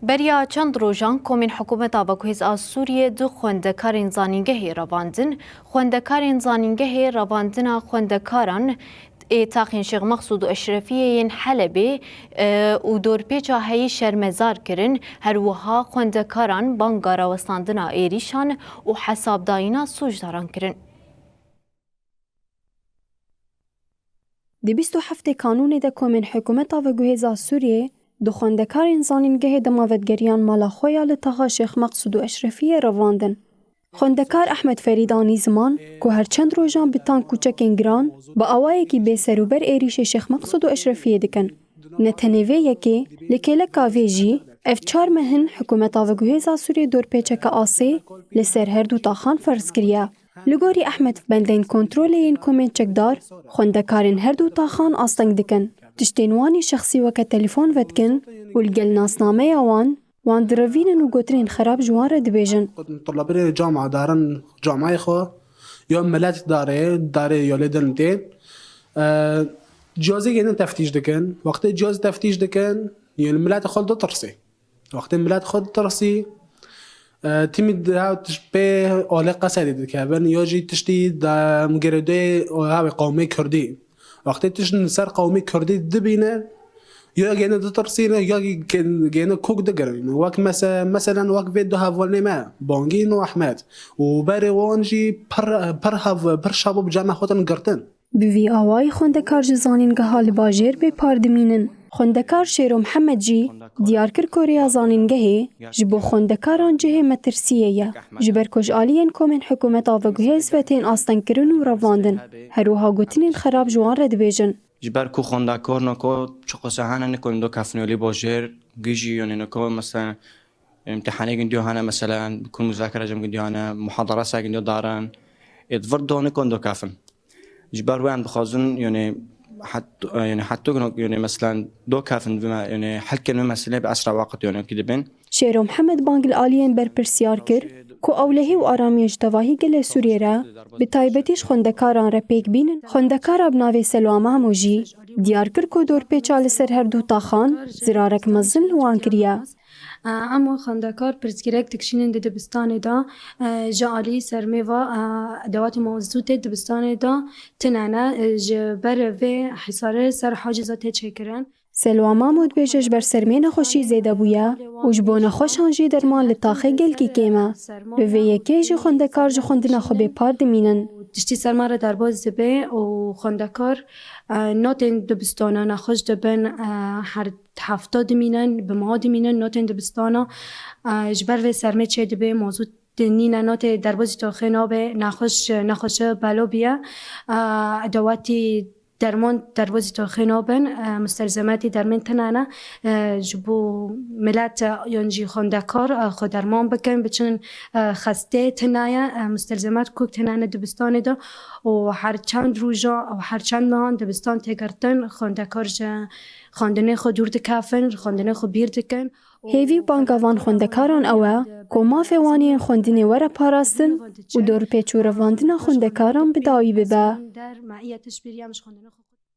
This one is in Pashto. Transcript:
بریا چند روزان کومین حکومت آبکویز از سوریه دو خوندکارین زانینگهی رواندن خوندکارین زانینگهی رواندن خوندکاران تاقین شیخ مقصود و اشرفیه حلبی و دورپیچا هی شرمزار کرن هر وها خوندکاران بانگارا وستاندنا ایریشان و حساب داینا سوجداران کرن. دی 27 کانون ده کومین حکومت آبکویز از سوریه دو خوندکارین زانینگه دماوتگریان مالا خویا لطاقا شیخ مقصود و اشرفیه رواندن. خوندکار احمد فریدانی زمان که هر چند روزان بتان کوچکین گران با آوائه کی بے سروبر ایریش شیخ مقصود و اشرفیه دکن. نتنوه یکی لکیل کاوی جی F4 مهن حکومت آوگوهیز سوریه دور پیچک آسی لسر هر دو تاخان فرض کریا. لگوری احمد بندین کنترول این کومین چکدار خوندکارین هر دو تاخان آستنگ دکن. تشتینوانی شخصی وکا تلفون ودکن ولگل ناسنامه وان دروینن و گوترین خراب جوان رد بیجن. طلابی جامعه دارن جامعه خو یا ملت داره یا لیدن دین جازی گینن تفتیش دکن وقتی جاز تفتیش دکن یعنی ملت خود دو ترسی وقتی ملت خود ترسی تیمی ده به آله قصدی دکن یا جی تشتی دا مگرده های قومی کردی وقتی تشن سر قومی کردی دبینه یا گینه دو ترسینه یا گینه کوک دگرین وقت مثلا وقت وید دو هفته ما بانگین و احمد و بره وانجی پر شباب جمع خودن گردن. بوی آوای خوندکار جزانینگه حال باجر به پاردمینن. خوندکار شیرو محمد جی دیار کر کوریا زانینگهی جبو خوندکاران جه مترسیه یا جبر کج آلین کومن حکومت آوگوهیز و تین آستن کرن و رواندن هروها گوتنین خراب جوان رد بیجن. جبر کو خوندکار نکو چقدر هنر نکنیم دو کفنولی باجر گیجی یعنی نکو مثلا امتحانی گندیو هنر مثلا بکن مذاکره جم گندیو هنر محاضره سا گندیو دارن ادوار دو نکن دو کفن جبر وان بخوازن يعني حتى يعني مثلا دو كافن بما يعني حل كلمه مثلا باسرع وقت يعني كده بين شيرو محمد بانگ الالين بر پرسیار کر کو اولهی و آرامیش تواهی گل سوریه را به تایبتیش خوندکاران را پیک بینن خوندکار بناوی سلواما موجی دیار کر کو دور پیچال سر هر دو تاخان زرارک مزن وان کریا. اما خواندکار پرسکرک تکشینن دبستان دا جالی سرمه و ادوات موزود دبستان دا تنانه جبر و حصار سر حاجزات چکرن. سلواما مود بیشش بر سرمه نخوشی زیده بویا و جبو نخوش هنجی درمان لطاقه گل کی کیما به یکی جو خوندکار جو خوندن خو به پارد مینن. دشتی سرماره در باز دبه و خوندکار ناتن دبستانا نخوش دبن هر هفته دمینن به ما دمینن ناتن دبستانا جبر و سرمه چه دبه موضوع دنینا نات در باز تاخه نابه نخوش بلو بیا ادواتی درمان در باز تاخه نابن مستلزماتی درمان تنانه جبو ملت یانجی خوندکار خود درمان بکن بچن خسته تنایا مستلزمات کوک تنانه دبستان دا و هر چند روزا و هر چند ماه دبستان تگرتن خوندکار خواندنه خود دور دکافن خواندنه خود بیر دکن. هیوی بانگوان خوندکاران اوه که ما فوانی خوندنه وره پاراستن و دور پیچو رواندن خوندکاران بدایی ببا.